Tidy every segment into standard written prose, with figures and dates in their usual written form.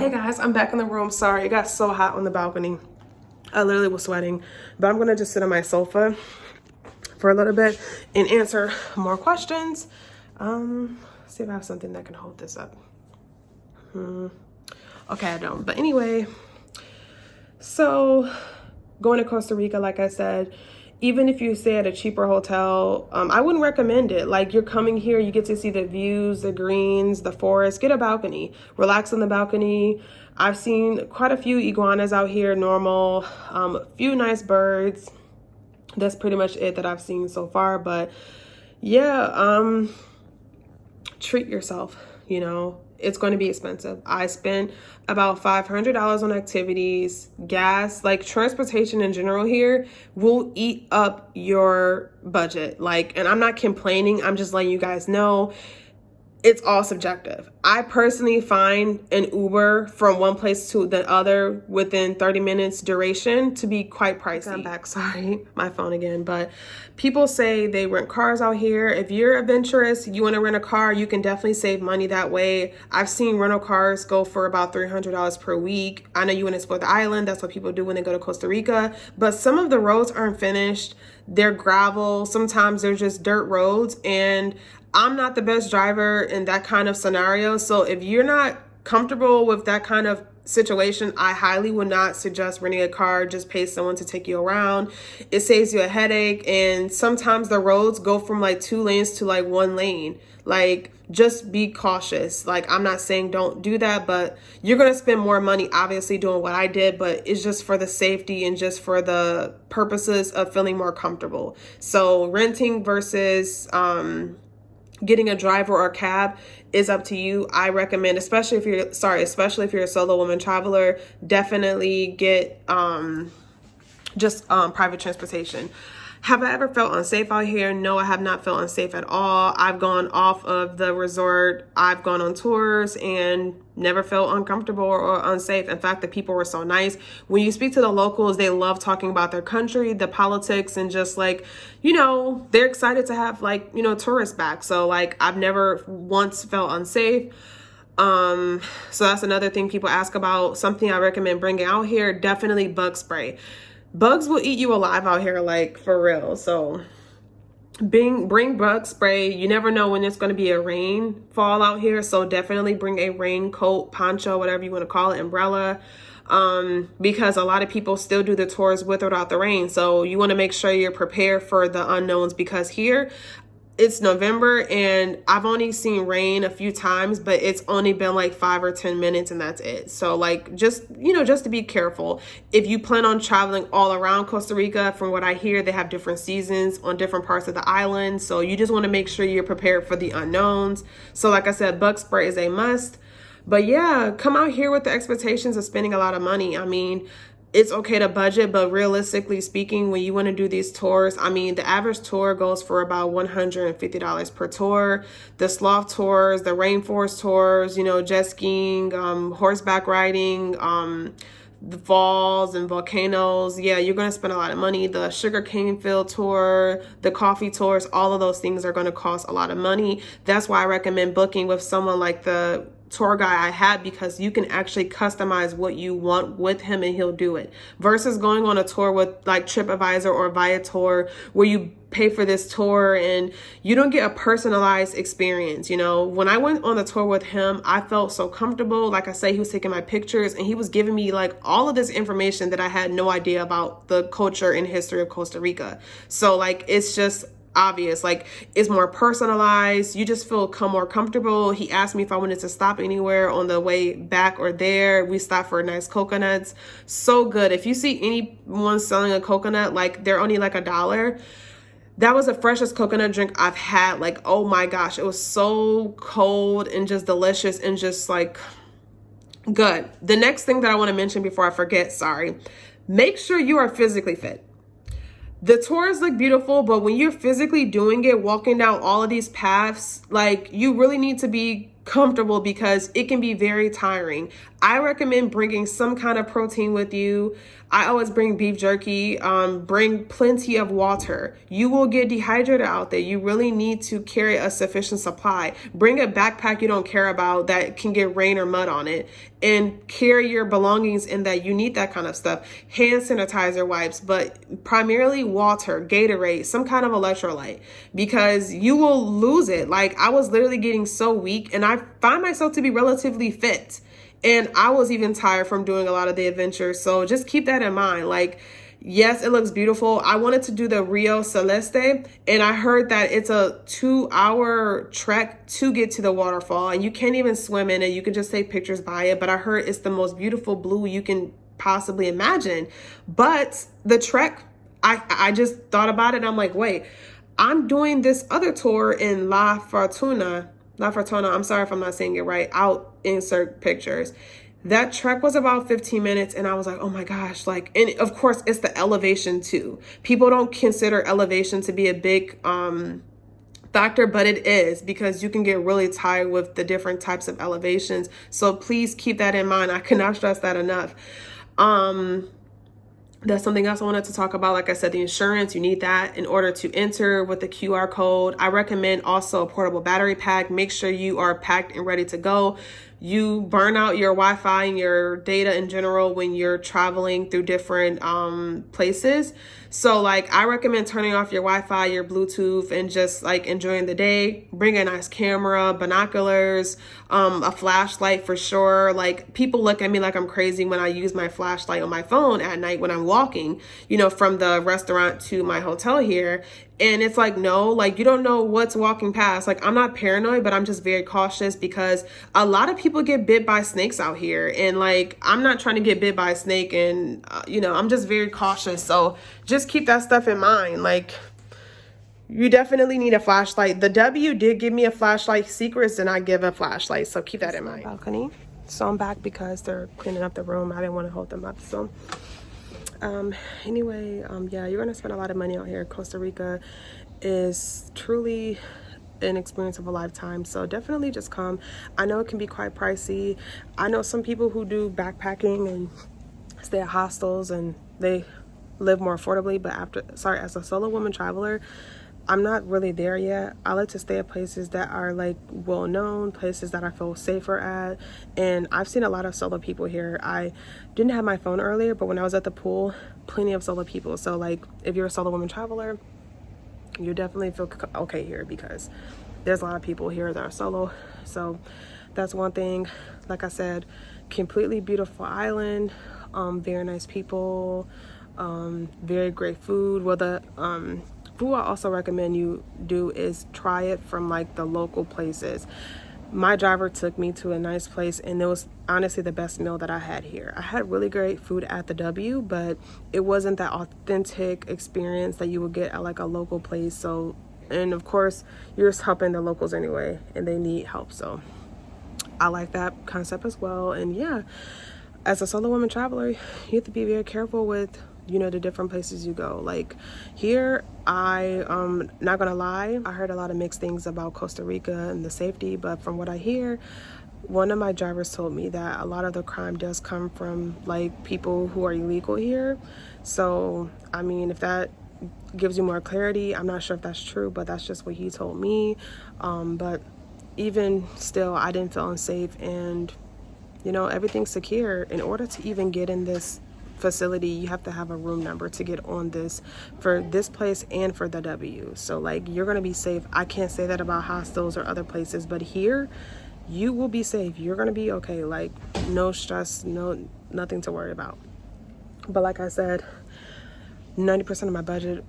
Hey guys, I'm back in the room. Sorry, it got so hot on the balcony. I literally was sweating, but I'm gonna just sit on my sofa for a little bit and answer more questions. See if I have something that can hold this up. Okay, I don't. But anyway, so going to Costa Rica, like I said, even if you stay at a cheaper hotel, I wouldn't recommend it. Like, you're coming here, you get to see the views, the greens, the forest. Get a balcony, relax on the balcony. I've seen quite a few iguanas out here, normal, a few nice birds. That's pretty much it that I've seen so far. But yeah, treat yourself, you know. It's going to be expensive. I spent about $500 on activities, gas, like transportation in general here will eat up your budget. Like, and I'm not complaining. I'm just letting you guys know it's all subjective. I personally find an Uber from one place to the other within 30 minutes duration to be quite pricey. I'm back, sorry, my phone again. But people say they rent cars out here. If you're adventurous, you want to rent a car, you can definitely save money that way. I've seen rental cars go for about $300 per week. I know you want to explore the island. That's what people do when they go to Costa Rica. But some of the roads aren't finished. They're gravel. Sometimes they're just dirt roads. And I'm not the best driver in that kind of scenario. So if you're not comfortable with that kind of situation, I highly would not suggest renting a car. Just pay someone to take you around. It saves you a headache. And sometimes the roads go from like 2 lanes to like 1 lane. Like, just be cautious. Like, I'm not saying don't do that, but you're going to spend more money obviously doing what I did, but it's just for the safety and just for the purposes of feeling more comfortable. So renting versus, getting a driver or a cab is up to you. I recommend, especially if you're a solo woman traveler, definitely get private transportation. Have I ever felt unsafe out here? No, I have not felt unsafe at all. I've gone off of the resort. I've gone on tours and never felt uncomfortable or unsafe. In fact, the people were so nice. When you speak to the locals, they love talking about their country, the politics, and just like, you know, they're excited to have like, you know, tourists back. So like, I've never once felt unsafe. So that's another thing people ask about. Something I recommend bringing out here, definitely bug spray. Bugs will eat you alive out here, like for real. So bring bug spray. You never know when it's going to be a rainfall out here. So definitely bring a raincoat, poncho, whatever you want to call it, umbrella. Because a lot of people still do the tours with or without the rain. So you want to make sure you're prepared for the unknowns, because here it's November and I've only seen rain a few times, but it's only been like 5 or 10 minutes and that's it. So like, just, you know, just to be careful. If you plan on traveling all around Costa Rica, from what I hear, they have different seasons on different parts of the island. So you just want to make sure you're prepared for the unknowns. So like I said, bug spray is a must. But yeah, come out here with the expectations of spending a lot of money. I mean, it's okay to budget, but realistically speaking, when you want to do these tours, I mean, the average tour goes for about $150 per tour. The sloth tours, the rainforest tours, you know, jet skiing, horseback riding, the falls and volcanoes. Yeah, you're going to spend a lot of money. The sugarcane field tour, the coffee tours, all of those things are going to cost a lot of money. That's why I recommend booking with someone like the tour guy I had, because you can actually customize what you want with him and he'll do it, versus going on a tour with like TripAdvisor or Viator, where you pay for this tour and you don't get a personalized experience. You know, when I went on the tour with him, I felt so comfortable. Like I say, he was taking my pictures and he was giving me like all of this information that I had no idea about the culture and history of Costa Rica. So like, it's just obvious, like it's more personalized. You just feel more comfortable. He asked me if I wanted to stop anywhere on the way back or there. We stopped for nice coconuts. So good. If you see anyone selling a coconut, like they're only like $1. That was the freshest coconut drink I've had. Like, oh my gosh, it was so cold and just delicious and just like good. The next thing that I want to mention before I forget, make sure you are physically fit. The tours look beautiful, but when you're physically doing it, walking down all of these paths, like you really need to be comfortable because it can be very tiring. I recommend bringing some kind of protein with you. I always bring beef jerky. Bring plenty of water. You will get dehydrated out there. You really need to carry a sufficient supply. Bring a backpack you don't care about that can get rain or mud on it, and carry your belongings in that. You need that kind of stuff. Hand sanitizer wipes, but primarily water, Gatorade, some kind of electrolyte, because you will lose it. Like, I was literally getting so weak, and I find myself to be relatively fit. And I was even tired from doing a lot of the adventures. So just keep that in mind. Like, yes, it looks beautiful. I wanted to do the Rio Celeste, and I heard that it's a 2-hour trek to get to the waterfall, and you can't even swim in it. You can just take pictures by it. But I heard it's the most beautiful blue you can possibly imagine. But the trek, I just thought about it, and I'm like, wait, I'm doing this other tour in La Fortuna, I'm sorry if I'm not saying it right. I'll insert pictures. That trek was about 15 minutes, and I was like, oh my gosh, like, and of course it's the elevation too. People don't consider elevation to be a big factor, but it is, because you can get really tired with the different types of elevations. So please keep that in mind. I cannot stress that enough. That's something else I wanted to talk about. Like I said, the insurance, you need that in order to enter with the QR code. I recommend also a portable battery pack. Make sure you are packed and ready to go. You burn out your Wi-Fi and your data in general when you're traveling through different places. So like, I recommend turning off your Wi-Fi, your Bluetooth, and just like enjoying the day. Bring a nice camera, binoculars, a flashlight for sure. Like, people look at me like I'm crazy when I use my flashlight on my phone at night when I'm walking, you know, from the restaurant to my hotel here. And it's like, no, like, you don't know what's walking past. Like, I'm not paranoid, but I'm just very cautious because a lot of people get bit by snakes out here. And like, I'm not trying to get bit by a snake, and, you know, I'm just very cautious. So just keep that stuff in mind. Like, you definitely need a flashlight. The W did give me a flashlight. Secrets did not give a flashlight. So keep that in mind. Balcony. So I'm back because they're cleaning up the room. I didn't want to hold them up. So anyway, yeah, you're gonna spend a lot of money out here. Costa Rica is truly an experience of a lifetime, so definitely just come. I know it can be quite pricey. I know some people who do backpacking and stay at hostels and they live more affordably, but as a solo woman traveler, I'm not really there yet. I like to stay at places that are like well known, places that I feel safer at. And I've seen a lot of solo people here. I didn't have my phone earlier, but when I was at the pool, plenty of solo people. So like, if you're a solo woman traveler, you definitely feel okay here because there's a lot of people here that are solo. So that's one thing. Like I said, completely beautiful island, very nice people, very great food. Well, the food I also recommend you do is try it from like the local places. My driver took me to a nice place, and it was honestly the best meal that I had here. I had really great food at the W, but it wasn't that authentic experience that you would get at like a local place. So, and of course, you're just helping the locals anyway, and they need help. So I like that concept as well. And yeah, as a solo woman traveler, you have to be very careful with, you know, the different places you go. Like here, not gonna lie, I heard a lot of mixed things about Costa Rica and the safety, but from what I hear, one of my drivers told me that a lot of the crime does come from like people who are illegal here. So I mean, if that gives you more clarity, I'm not sure if that's true, but that's just what he told me. But even still, I didn't feel unsafe, and you know, everything's secure. In order to even get in this facility, you have to have a room number to get on this, for this place and for the W. So like, you're gonna be safe. I can't say that about hostels or other places, but here you will be safe. You're gonna be okay. Like, no stress, nothing to worry about. But like I said, 90% of my budget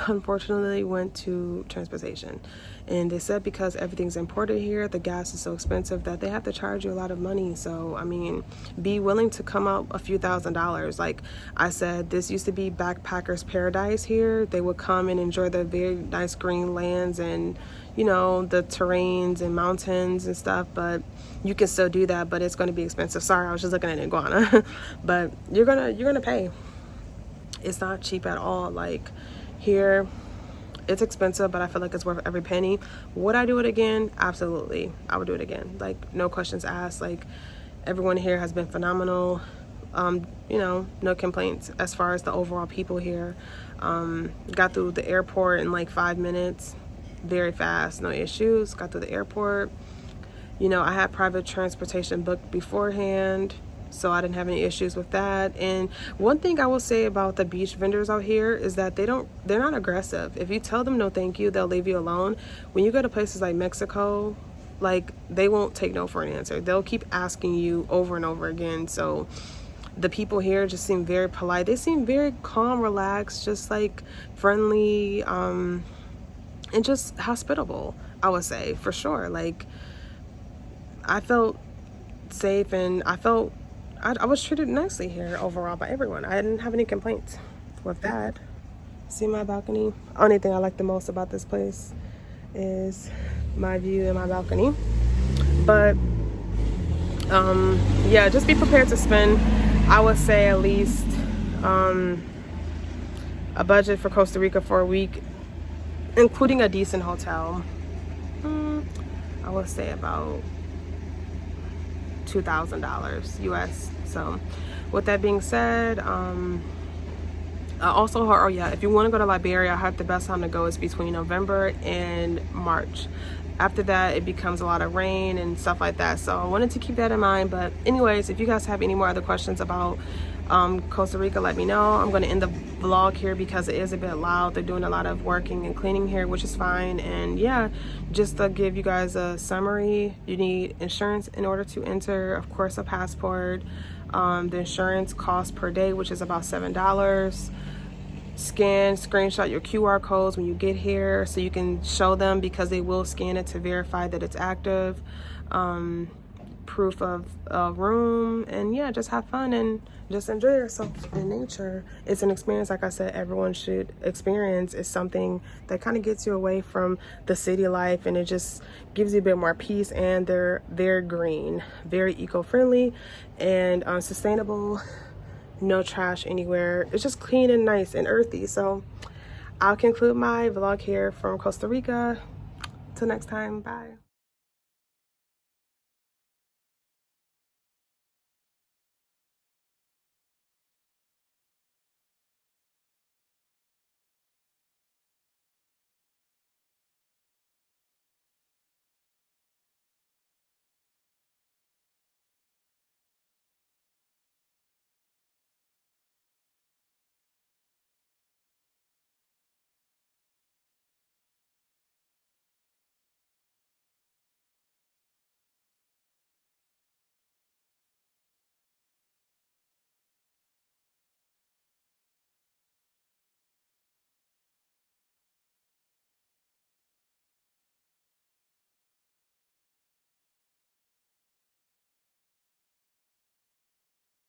unfortunately went to transportation. And they said because everything's imported here, the gas is so expensive that they have to charge you a lot of money. So I mean, be willing to come out a few $1,000s. Like I said, this used to be backpackers paradise here. They would come and enjoy the very nice green lands and, you know, the terrains and mountains and stuff. But you can still do that, but it's going to be expensive. Sorry, I was just looking at iguana. But you're gonna pay. It's not cheap at all. Like here, It's expensive, but I feel like it's worth every penny. Would I do it again? Absolutely. I would do it again. Like, no questions asked. Like, everyone here has been phenomenal. You know, no complaints as far as the overall people here. Got through the airport in like 5 minutes, very fast, no issues. Got through the airport. You know, I had private transportation booked beforehand, so I didn't have any issues with that. And one thing I will say about the beach vendors out here is that they're not aggressive. If you tell them no thank you, they'll leave you alone. When you go to places like Mexico, like, they won't take no for an answer. They'll keep asking you over and over again. So the people here just seem very polite. They seem very calm, relaxed, just like friendly, and just hospitable, I would say, for sure. Like, I felt safe, and I was treated nicely here overall by everyone. I didn't have any complaints with that. See my balcony? Only thing I like the most about this place is my view and my balcony. But yeah, just be prepared to spend, I would say, at least a budget for Costa Rica for a week, including a decent hotel. I would say about $2,000 US. So with that being said, also, oh yeah, if you want to go to Liberia, I heard the best time to go is between November and March. After that, it becomes a lot of rain and stuff like that. So I wanted to keep that in mind. But anyways, if you guys have any more other questions about Costa Rica, let me know. I'm going to end the vlog here because it is a bit loud. They're doing a lot of working and cleaning here, which is fine. And yeah, just to give you guys a summary, you need insurance in order to enter, of course, a passport. The insurance cost per day, which is about $7. Screenshot your QR codes when you get here so you can show them, because they will scan it to verify that it's active. Proof of a room, and yeah, just have fun and just enjoy yourself in nature. It's an experience, like I said, everyone should experience. It's something that kind of gets you away from the city life, and it just gives you a bit more peace. And they're very green, very eco-friendly, and sustainable. No trash anywhere. It's just clean and nice and earthy. So I'll conclude my vlog here from Costa Rica. Till next time, bye.